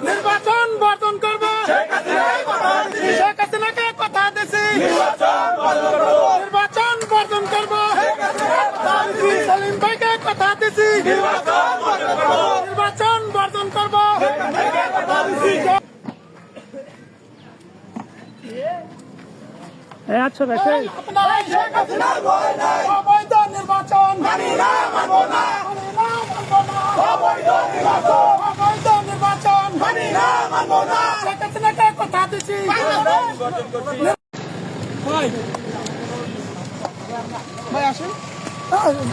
নির্বাচন বর্জন করবো শেখ হাসিনাকে কথা দিছি নির্বাচন বর্জন করবো সেলিম ভাইকে কথা দিছি নির্বাচন বর্জন করবো আচ্ছা দেখে অবৈধ নির্বাচন অবৈধ নির্বাচন শেখ হাসিনাকে কথা দিছি ভাই আসেন